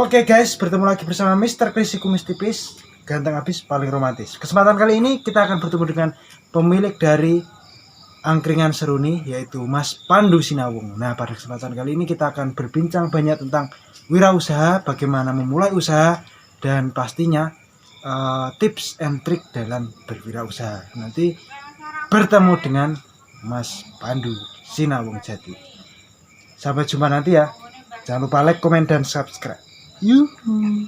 Oke guys, bertemu lagi bersama Mr. Chris Kumis Tipis, ganteng habis paling romantis. Kesempatan kali ini kita akan bertemu dengan pemilik dari angkringan Seruni, yaitu Mas Pandu Sinawung. Nah, pada kesempatan kali ini kita akan berbincang banyak tentang wirausaha, bagaimana memulai usaha, dan pastinya tips and trik dalam berwirausaha. Nanti bertemu dengan Mas Pandu Sinawung Jati. Sampai jumpa nanti ya. Jangan lupa like, komen, dan subscribe. Yuhu.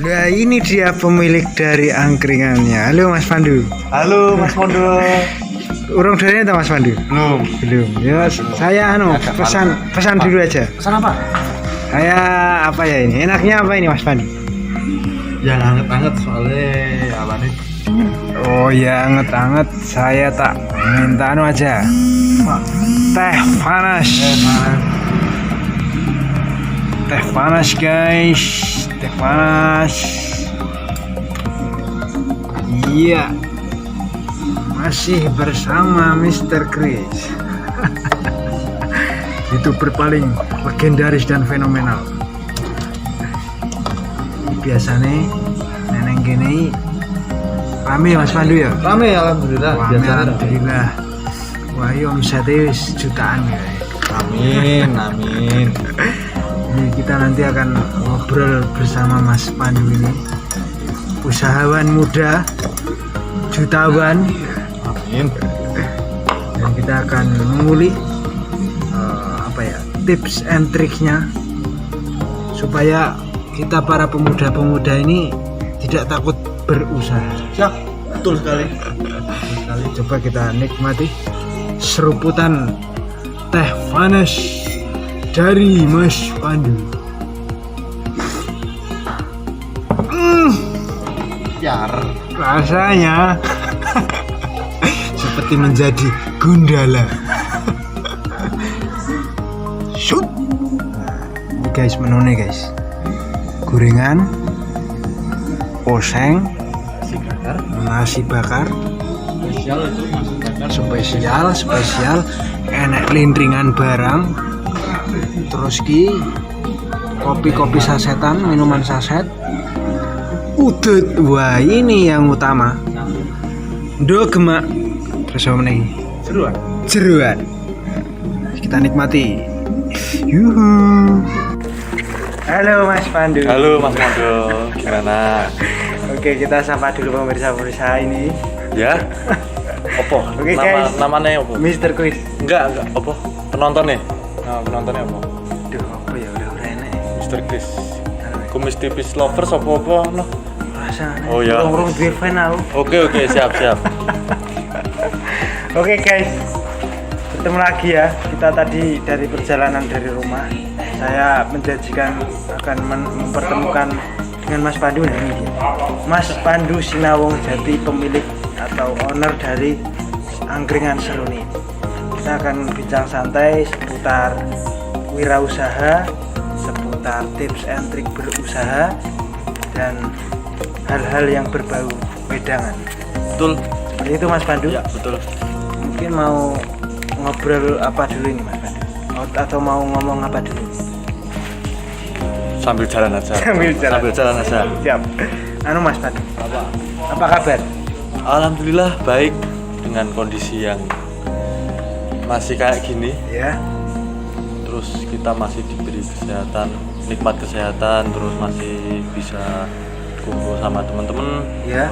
Nah, ini dia pemilik dari angkringannya. Halo Mas Pandu. Halo Mas Mondo. Urung dari itu Mas Pandu? Belum. Ya, saya pesan dulu aja. Pesan apa? Saya apa ya ini? Enaknya apa ini Mas Pandu? Yang anget-anget soalnya apa nih? Oh ya, anget-anget. Saya tak minta aja. Teh panas. Teh panas guys. Teh panas. Iya. Masih bersama Mr. Chris. YouTuber paling legendaris dan fenomenal. Biasanya neneng gini rame Mas Pandu ya? Rame alhamdulillah. Alhamdulillah. Wah, omsetnya jutaan ya. Amin, amin. Jadi kita nanti akan ngobrol bersama Mas Pandu ini, usahawan muda, jutawan. Amin. Dan kita akan mengulik tips and triknya supaya kita para pemuda-pemuda ini tidak takut berusaha. Siap, betul sekali. Coba kita nikmati seruputan teh panas dari Mas Pandu. Yar. Rasanya seperti menjadi gundala. Shoot. Ini guys, menunya guys. Gorengan, oseng, nasi bakar, Spesial itu Mas bakar. spesial, enak lintringan barang. Terus kopi sasetan, minuman saset. Udut, wah ini yang utama. Gemak. Terus apa nih? Jeruan. Kita nikmati. Yuhu. Halo Mas Pandu. Halo Mas Mondo. Gimana? Oke, kita sapa dulu pemirsa ini. Ya. Opo? Oke, guys. Namanya opo? Mr. Chris. Enggak. Opo? Penontonnya? Nah, penontonnya opo? Duh, apa ya udah enak. Mr. Chris. Kumis tipis lovers opo no? Rasanya. Oh ya. Urung duwe fan aku. Oke, siap. Oke guys, ketemu lagi ya. Kita tadi dari perjalanan dari rumah, saya menjanjikan akan mempertemukan dengan Mas Pandu. Nah, ini dia. Mas Pandu Sinawung Jati, pemilik atau owner dari angkringan Seruni. Kita akan bincang santai seputar wirausaha, seputar tips and trik berusaha, dan hal-hal yang berbau wedangan. Betul. Seperti itu Mas Pandu. Ya, betul. Mungkin mau ngobrol apa dulu ini Mas Pandu? Atau mau ngomong apa dulu? Sambil jalan aja. Sambil jalan aja. Siap. Anu Mas Pandu, apa kabar? Alhamdulillah baik, dengan kondisi yang masih kayak gini. Ya. Terus kita masih diberi kesehatan, nikmat kesehatan, terus masih bisa kumpul sama teman-teman. Ya.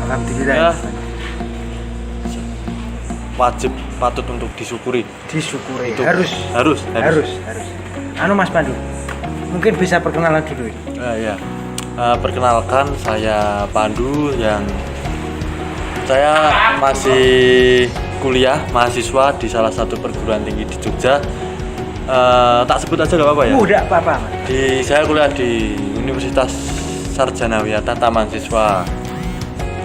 Alhamdulillah. Ya. Wajib patut untuk disyukuri. Disyukuri. Itu Harus. Harus. Mas Pandu, mungkin bisa perkenalan dulu. Ya. Perkenalkan, saya Pandu yang saya masih kuliah mahasiswa di salah satu perguruan tinggi di Jogja. Tak sebut aja gak apa-apa ya? Udah apa-apa. Saya kuliah di Universitas Sarjana Wiyata Taman Siswa.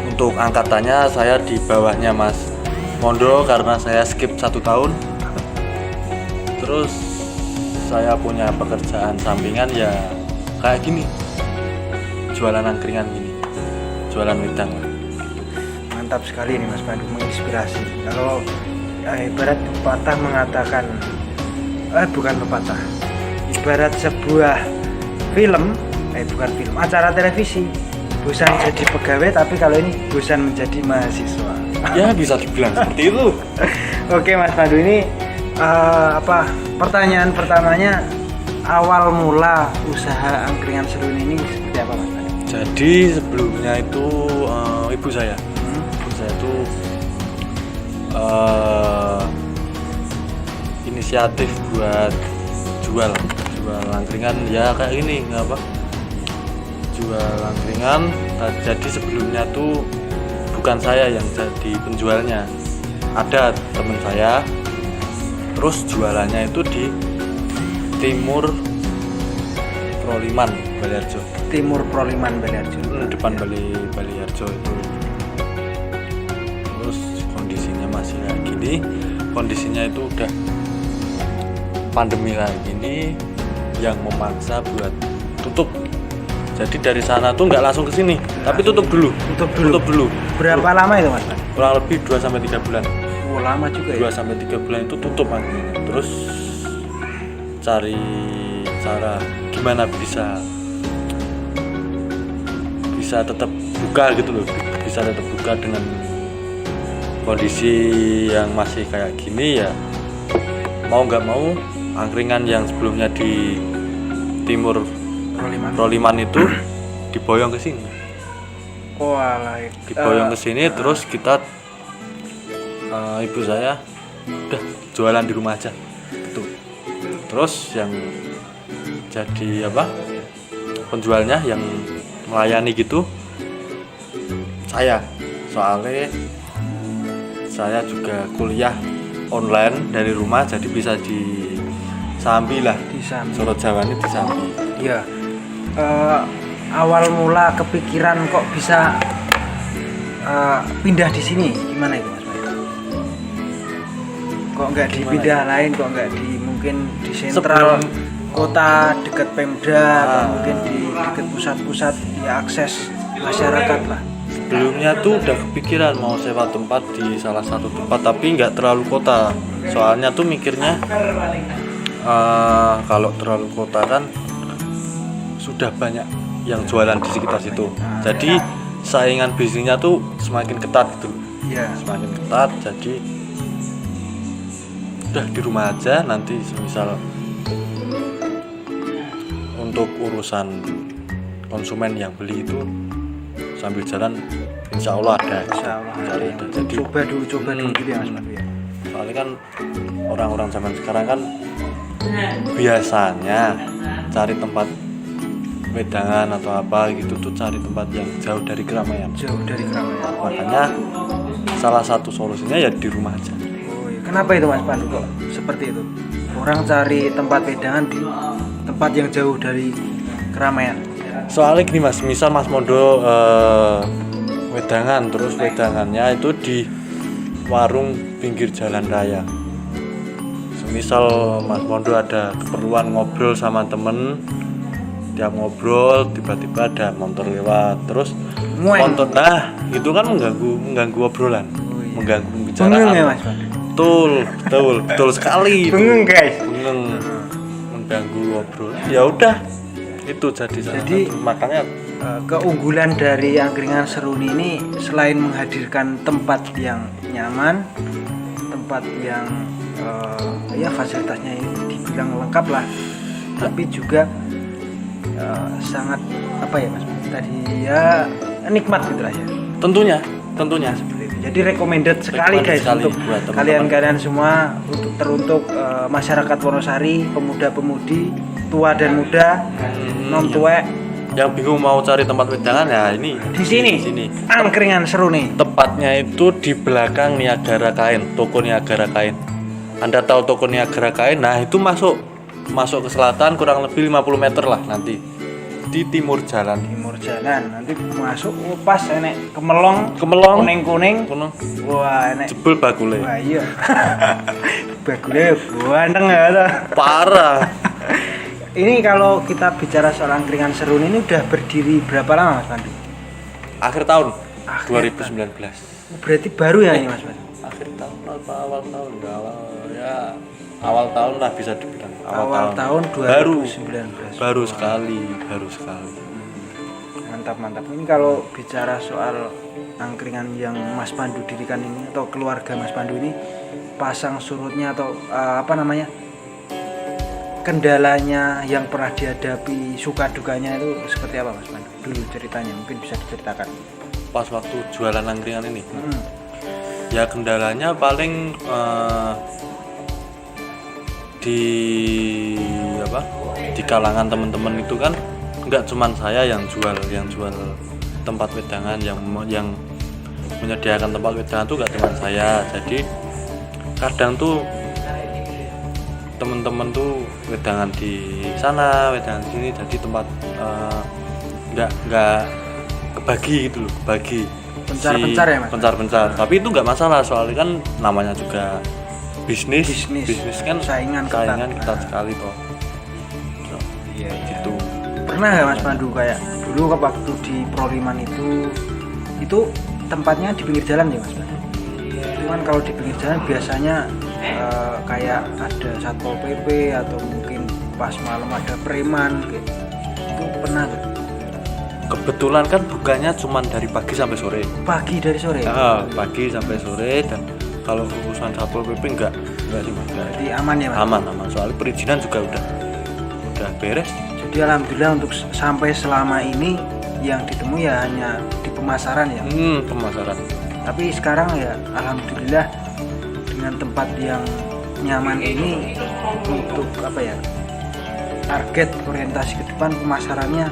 Untuk angkatannya saya di bawahnya Mas Mondo karena saya skip 1 tahun. Terus saya punya pekerjaan sampingan ya kayak gini, jualan angkringan gini, jualan wedang. Mantap sekali nih Mas Pandu, menginspirasi. Kalau ibarat pepatah mengatakan, bukan pepatah, ibarat sebuah film, acara televisi, bosan jadi pegawai, tapi kalau ini bosan menjadi mahasiswa. Ya bisa dibilang seperti itu. Oke Mas Pandu, ini pertanyaan pertamanya, awal mula usaha angkringan seruni ini seperti apa Mas Pandu? Jadi sebelumnya itu ibu saya itu inisiatif buat jual angkringan ya kayak gini, jual angkringan. Jadi sebelumnya tuh bukan saya yang jadi penjualnya, ada teman saya. Terus jualannya itu di Timur Proliman Baliharjo. Timur Proliman Baliharjo. Depan Baliharjo itu. Terus kondisinya masih kayak gini. Kondisinya itu udah pandemi kayak gini yang memaksa buat tutup. Jadi dari sana tuh nggak langsung ke sini, tapi tutup dulu. Berapa lama itu Mas? Kurang lebih 2-3 bulan. Oh, lama juga ya. 2-3 bulan itu tutup angkringan. Terus cari cara gimana bisa tetap buka gitu loh, bisa tetap buka dengan kondisi yang masih kayak gini ya. Mau nggak mau angkringan yang sebelumnya di Timur Proliman itu diboyong ke sini. Oh, alah. Diboyong ke sini terus kita ibu saya udah jualan di rumah aja. Gitu. Terus yang jadi penjualnya yang melayani gitu saya, soalnya saya juga kuliah online dari rumah, jadi bisa disambi lah, Solo Jawa ini disambi. Iya. Awal mula kepikiran kok bisa pindah di sini, gimana itu Mas? Kok nggak dipindah lain, kok nggak mungkin di sentral kota dekat Pemda, atau mungkin di dekat pusat-pusat diakses masyarakat lah. Sebelumnya tuh udah kepikiran mau sewa tempat di salah satu tempat, tapi nggak terlalu kota. Soalnya tuh mikirnya kalau terlalu kota kan sudah banyak yang jualan di sekitar situ. Jadi saingan bisnisnya tuh semakin ketat gitu. Iya. Semakin ketat, jadi udah di rumah aja. Nanti misal untuk urusan konsumen yang beli itu sambil jalan insya Allah ada. Jadi coba dulu gitu ya Mas Pandu ya. Soalnya kan orang-orang zaman sekarang kan biasanya cari tempat wedangan atau apa gitu tuh cari tempat yang jauh dari keramaian. Makanya salah satu solusinya ya di rumah aja. Oh iya. Kenapa itu Mas Pandu kok seperti itu? Orang cari tempat wedangan di tempat yang jauh dari keramaian. Soalnya gini Mas, misal Mas Mondo wedangan, terus wedangannya itu di warung pinggir jalan raya. Semisal Mas Mondo ada keperluan ngobrol sama temen, tiap ngobrol tiba-tiba ada motor lewat, terus motor itu kan mengganggu obrolan, mengganggu pembicaraan. Bengeng ya Mas Pandu? Betul sekali. Bengeng guys. Mengganggu obrolan. Ya udah, itu jadi makanya keunggulan dari angkringan seruni ini selain menghadirkan tempat yang nyaman, tempat yang fasilitasnya dibilang lengkap lah, tapi juga sangat Mas tadi ya nikmat gitu lah ya. Tentunya Seperti itu. Jadi recommended sekali guys sekali untuk buat teman-teman. kalian semua, teruntuk masyarakat Wonosari, pemuda-pemudi, tua dan muda, non tuwek. Yang bingung mau cari tempat wedangan ya ini Di sini. Angkringan seru nih. Tepatnya itu di belakang Niagara Kain, toko Niagara Kain. Anda tahu toko Niagara Kain? Nah, itu masuk ke selatan kurang lebih 50 meter lah nanti. Di timur jalan. Nanti masuk pas enek kemelong kuning-kuning. Wah, enek Jebul bakule. wah iya. Bagulnya ganteng ya tuh. Parah. Ini kalau kita bicara soal angkringan seru ini udah berdiri berapa lama Mas Pandu? Akhir tahun Akhir 2019. Berarti baru ya ini Mas Pandu? Akhir tahun apa awal tahun? Awal tahun lah bisa dibilang. Awal tahun 2019. Baru sekali. Mantap. Ini kalau bicara soal angkringan yang Mas Pandu dirikan ini atau keluarga Mas Pandu ini, pasang surutnya atau kendalanya yang pernah dihadapi, suka dukanya itu seperti apa Mas Pandu? Dulu ceritanya mungkin bisa diceritakan. Pas waktu jualan angkringan ini. Ya kendalanya paling di kalangan teman-teman itu kan nggak cuman saya yang jual tempat wedangan, yang menyediakan tempat wedangan tuh nggak cuma saya. Jadi kadang tuh teman-teman tuh wedangan di sana, wedangan di sini, jadi tempat nggak kebagi gitu loh, kebagi Pencar-pencar ya Mas? Pencar-pencar. Tapi itu nggak masalah, soalnya kan namanya juga bisnis kan saingan ketat sekali toh. Iya gitu. Pernah nggak Mas Pandu kayak dulu waktu di Proliman itu tempatnya di pinggir jalan ya Mas Pandu? Itu kan kalau di pinggir jalan biasanya kayak ada Satpol PP atau mungkin pas malam ada preman gitu. Itu pernah nggak? Kebetulan kan bukanya cuma dari pagi sampai sore. Pagi dari sore? Pagi sampai sore, dan kalau urusan Satpol PP enggak sih Mas. Jadi aman ya Mas? Aman. Soalnya perizinan juga udah beres. Jadi alhamdulillah untuk sampai selama ini yang ditemui ya hanya di pemasaran ya. Pemasaran. Tapi sekarang ya alhamdulillah dengan tempat yang nyaman ini untuk target orientasi ke depan pemasarannya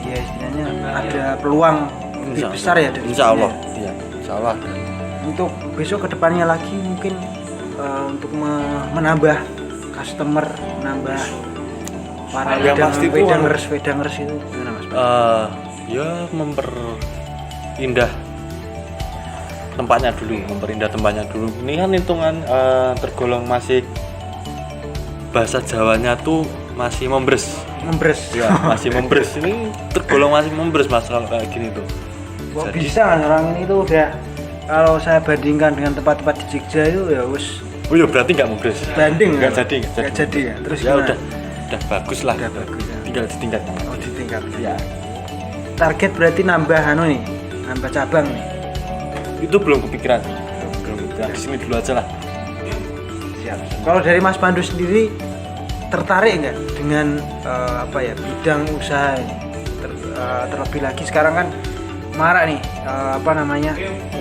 ya istilahnya ada peluang lebih besar ya dari Insya Allah. sini. Iya, Insya Allah. Untuk besok ke depannya lagi mungkin untuk menambah customer, menambah para wedangers itu gimana Mas? Ya memperindah tempatnya dulu. Ini kan hitungan tergolong masih bahasa Jawanya tuh masih membres. Ya, masih membres. Ini tergolong masih membres Mas kalau kayak gini tuh. Kok bisa kan orang ini tuh udah, kalau saya bandingkan dengan tempat-tempat di Jogja itu ya wis. Oh ya berarti nggak membres. Banding nggak jadi ya. Terus ya gimana? udah bagus lah. Udah bagus ya. Tinggal ditingkatkan. Oh, ditingkatkan. Ya. Target berarti nambah nambah cabang nih. Itu belum kepikiran. Di sini dulu aja lah. Siap. Kalau dari Mas Pandu sendiri tertarik nggak dengan bidang usaha ini? Terlebih lagi sekarang kan marak nih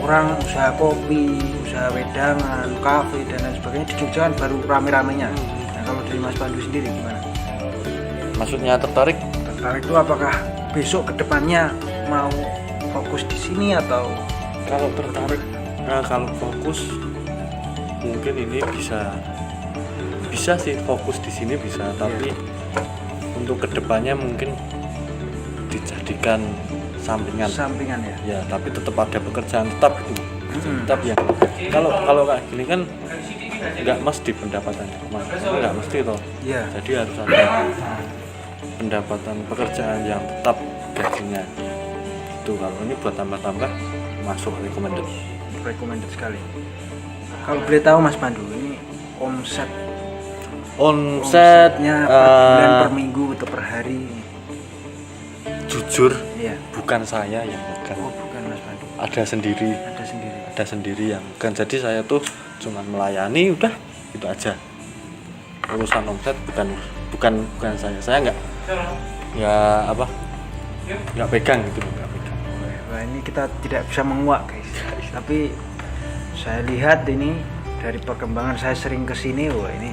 orang usaha kopi, usaha wedangan, kafe dan lain sebagainya di Jogja kan baru rame-ramenya. Nah, kalau dari Mas Pandu sendiri gimana? Maksudnya tertarik? Tertarik itu apakah besok kedepannya mau fokus di sini atau? Kalau tertarik, kalau fokus mungkin ini bisa sih fokus di sini bisa, tapi untuk kedepannya mungkin dijadikan sampingan ya. Ya, tapi tetap ada pekerjaan tetap gitu. Tetap ya. Kalau kayak gini kan nggak mesti pendapatannya, nggak mesti toh. Yeah. Jadi harus ada pendapatan pekerjaan yang tetap gajinya. Itu kalau ini buat tambah-tambah masuk recommended sekali. Kalau boleh tahu Mas Pandu, ini omsetnya per bulan, per minggu atau per hari? Jujur, bukan saya yang megang. Bukan Mas Pandu. Ada sendiri yang megang. Jadi saya tuh cuma melayani, udah itu aja. Urusan omset bukan saya. Saya nggak pegang gitu. Wah, ini kita tidak bisa menguak guys. Tapi saya lihat ini dari perkembangan saya sering kesini, wah ini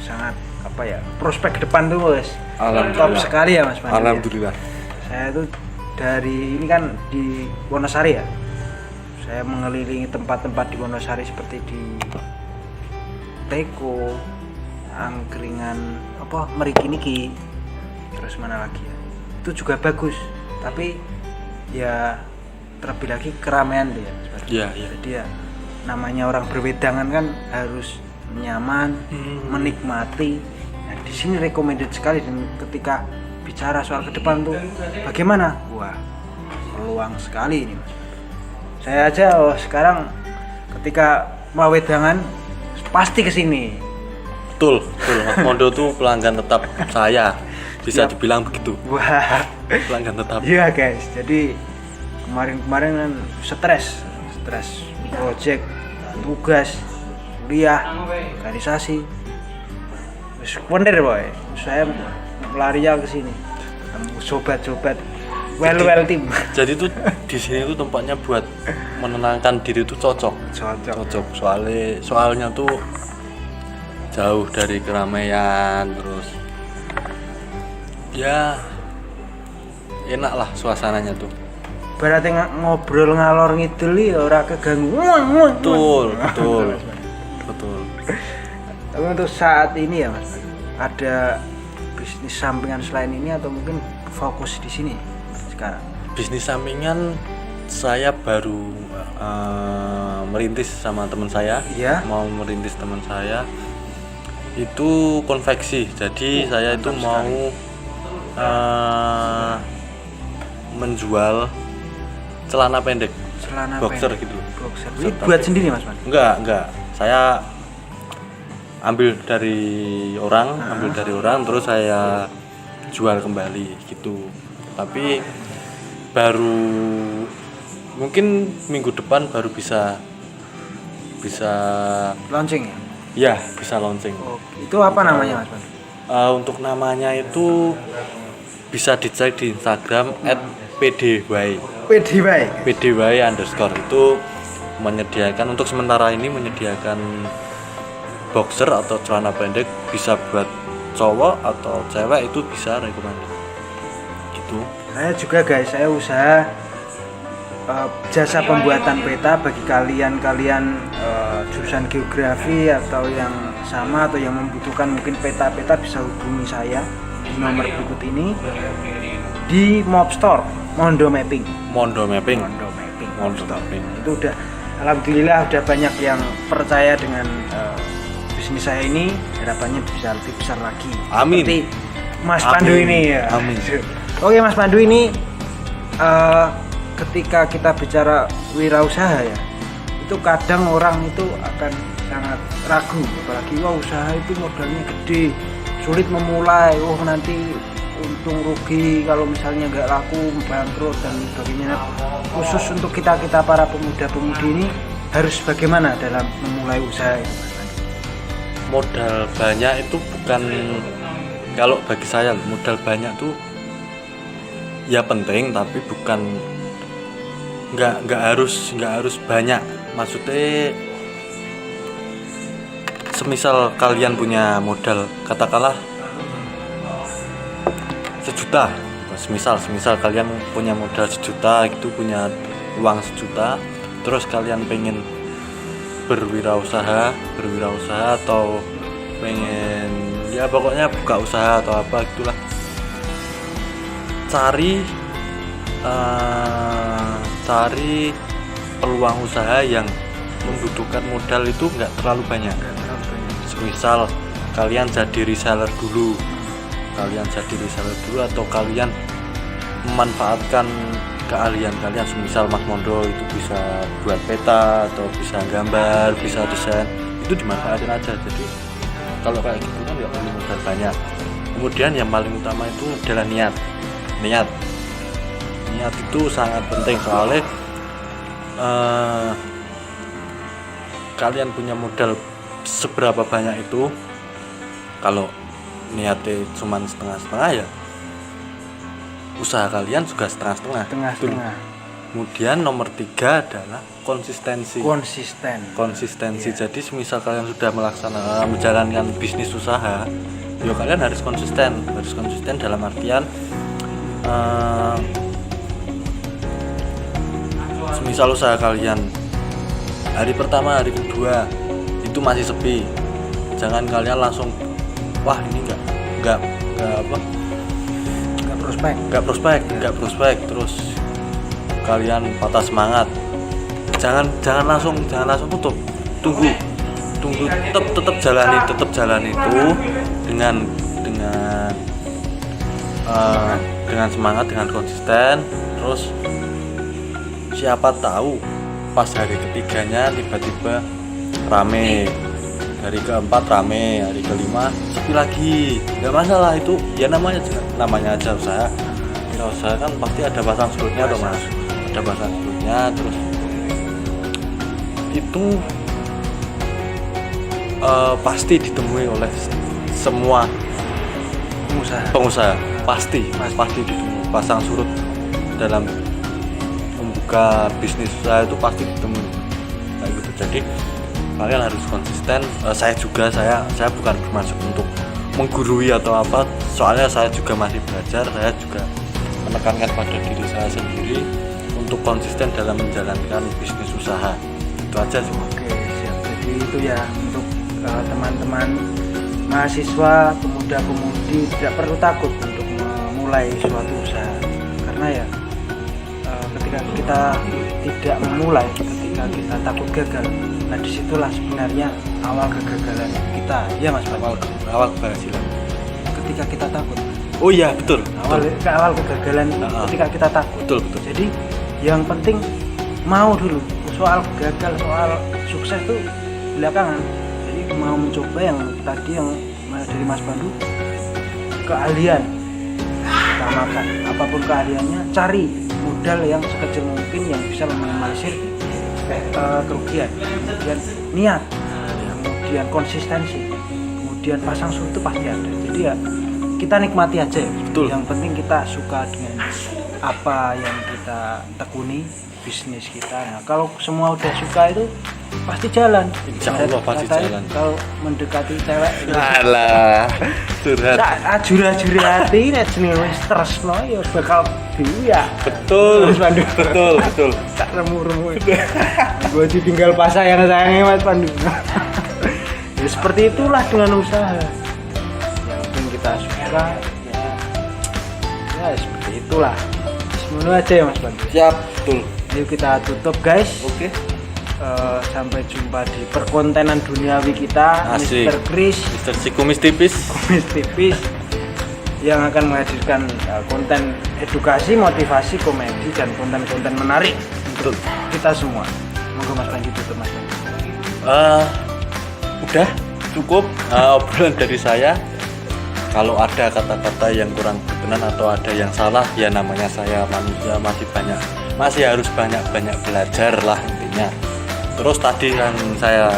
sangat apa ya, prospek ke depan tuh Mas. Top sekali ya Mas Pandu. Alhamdulillah. Saya tuh dari ini kan di Wonosari ya. Saya mengelilingi tempat-tempat di Wonosari seperti di Teko, angkringan apa Merikiniki, terus mana lagi ya. Itu juga bagus. Tapi ya terlebih lagi keramaian dia. Iya, iya. Jadi ya namanya orang berwedangan kan harus nyaman, menikmati. Nah, di sini recommended sekali, dan ketika bicara soal ke depan tuh bagaimana? Wah, peluang sekali ini Mas. Saya aja sekarang ketika mau wedangan pasti kesini. Betul, betul. Mas Mondo tuh pelanggan tetap saya. Bisa dibilang begitu. Wah, Pelanggan tetap. iya guys. Jadi kemarin kan stres project, tugas, kuliah, organisasi. Wis bener boy. Saya larinya ke sini. Sobat-sobat well tim. Jadi tuh di sini tuh tempatnya buat menenangkan diri tuh cocok. Soalnya tuh jauh dari keramaian, terus ya enak lah suasananya tuh. Berarti ngobrol ngalor ngidul ya ora keganggu. Betul. Tapi untuk saat ini ya Mas, ada bisnis sampingan selain ini atau mungkin fokus di sini sekarang? Bisnis sampingan saya baru merintis sama teman saya. Iya. Mau merintis teman saya itu konveksi. Jadi saya itu mau menjual celana pendek, boxer pendek. gitu. Boxer. Ini buat sendiri Mas Man? Enggak. Saya ambil dari orang terus saya jual kembali gitu. Tapi baru mungkin minggu depan baru bisa Launching ya? ya, bisa launching. Oh, itu apa namanya Mas Man? Untuk namanya itu bisa dicek di Instagram @pdy. pdy underscore itu menyediakan untuk sementara ini menyediakan boxer atau celana pendek, bisa buat cowok atau cewek, itu bisa rekomendasi gitu. Saya juga guys, saya usaha jasa pembuatan peta bagi kalian jurusan geografi atau yang sama atau yang membutuhkan mungkin peta-peta, bisa hubungi saya di nomor berikut ini di Mob Store Mondo Mapping. Itu udah alhamdulillah udah banyak yang percaya dengan bisnis saya ini, harapannya bisa lebih besar lagi. Amin. Seperti Mas Pandu ini ya. Amin. Oke Mas Pandu ini ketika kita bicara wirausaha ya, itu kadang orang itu akan sangat ragu, apalagi wah usaha itu modalnya gede, sulit memulai, nanti untung rugi kalau misalnya nggak laku, bangkrut dan sebagainya. Khusus untuk kita para pemuda-pemudi ini harus bagaimana dalam memulai usaha itu? Modal banyak itu bukan, kalau bagi saya modal banyak tuh ya penting, tapi bukan nggak harus banyak. Maksudnya semisal kalian punya modal katakanlah 1 juta, semisal kalian punya modal 1 juta gitu, punya uang 1 juta, terus kalian pengen berwirausaha atau pengen ya pokoknya buka usaha atau apa gitulah, cari peluang usaha yang membutuhkan modal itu nggak terlalu banyak. Misal kalian jadi reseller dulu atau kalian memanfaatkan keahlian kalian, misal Mas Mondo itu bisa buat peta atau bisa gambar, bisa desain, itu dimanfaatin aja. Jadi kalau kayak gitu kan nggak perlu modal banyak. Kemudian yang paling utama itu adalah niat itu sangat penting, soalnya kalian punya modal seberapa banyak itu, kalau niatnya cuma setengah-setengah ya usaha kalian juga setengah-setengah. Kemudian nomor 3 adalah konsistensi. Konsisten. Iya. Jadi semisal kalian sudah menjalankan bisnis usaha, ya kalian harus konsisten dalam artian semisal usaha kalian hari pertama, hari kedua itu masih sepi, jangan kalian langsung wah ini enggak prospek terus kalian patah semangat. Jangan langsung tutup. Tunggu tetap jalani itu dengan semangat, dengan konsisten. Terus siapa tahu pas hari ketiganya tiba-tiba rame, hari keempat rame, hari kelima sepi lagi, nggak masalah, itu ya namanya aja usaha. Ya usaha kan pasti ada pasang surutnya dong mas, ada pasang surutnya. Terus itu pasti ditemui oleh semua pengusaha, pasti ditemui pasang surut dalam membuka bisnis usaha, itu pasti ditemui kayak gitu. Jadi kalian harus konsisten. Saya bukan bermaksud untuk menggurui atau apa, soalnya saya juga masih belajar. Saya juga menekankan pada diri saya sendiri untuk konsisten dalam menjalankan bisnis usaha. Itu aja sih. Oke, siap. Jadi itu ya untuk teman-teman mahasiswa, pemuda-pemudi, tidak perlu takut untuk memulai suatu usaha, karena ya ketika kita tidak memulai, ketika kita takut gagal, nah disitulah sebenarnya awal kegagalan kita, ya mas. Awal keberhasilan ketika kita takut. Oh iya betul. Awal kegagalan ketika kita takut. Betul. Jadi yang penting mau dulu. Soal gagal, soal sukses tuh belakangan. Jadi mau mencoba yang tadi yang dari Mas Pandu, keahlian utamakan. Apapun keahliannya, cari modal yang sekecil mungkin yang bisa meminimalisir kerugian. Kemudian niat, kemudian konsistensi, kemudian pasang surut itu pasti ada. Jadi ya kita nikmati aja ya. Betul. Yang penting kita suka dengan apa yang kita tekuni, bisnis kita. Nah, kalau semua udah suka itu pasti jalan. Insya Allah pasti jalan. Kalau mendekati cewek, alah, curhat. Ajur-ajur hati nek jenenge wis tresno ya bakal ya. Betul. Mas Pandu. Betul. Tak remu-remu. Gua ditinggal pas sayang-sayangnya Mas Pandu. Ya seperti itulah dengan usaha. Yang penting kita suka ya seperti itulah. Semuanya aja ya Mas Pandu. Siap, betul. Yuk kita tutup guys. Oke. Sampai jumpa di perkontenan duniawi kita. Asik. Mr. Chris, Mr. Si Kumis Tipis yang akan menghadirkan konten edukasi, motivasi, komedi, dan konten-konten menarik untuk kita semua. Monggo Mas Panji tutup Mas Panji. Udah cukup obrolan dari saya. Kalau ada kata-kata yang kurang berkenan atau ada yang salah, ya namanya saya manusia, masih harus banyak belajar lah intinya. Terus tadi yang saya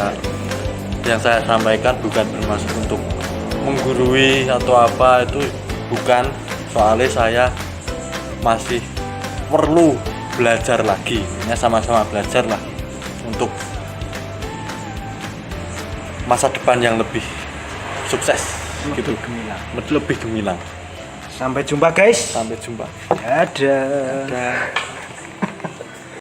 sampaikan bukan bermaksud untuk menggurui atau apa, itu bukan, soalnya saya masih perlu belajar lagi, ya sama-sama belajar lah untuk masa depan yang lebih sukses, lebih gemilang. Sampai jumpa guys. Sampai jumpa. Dadah.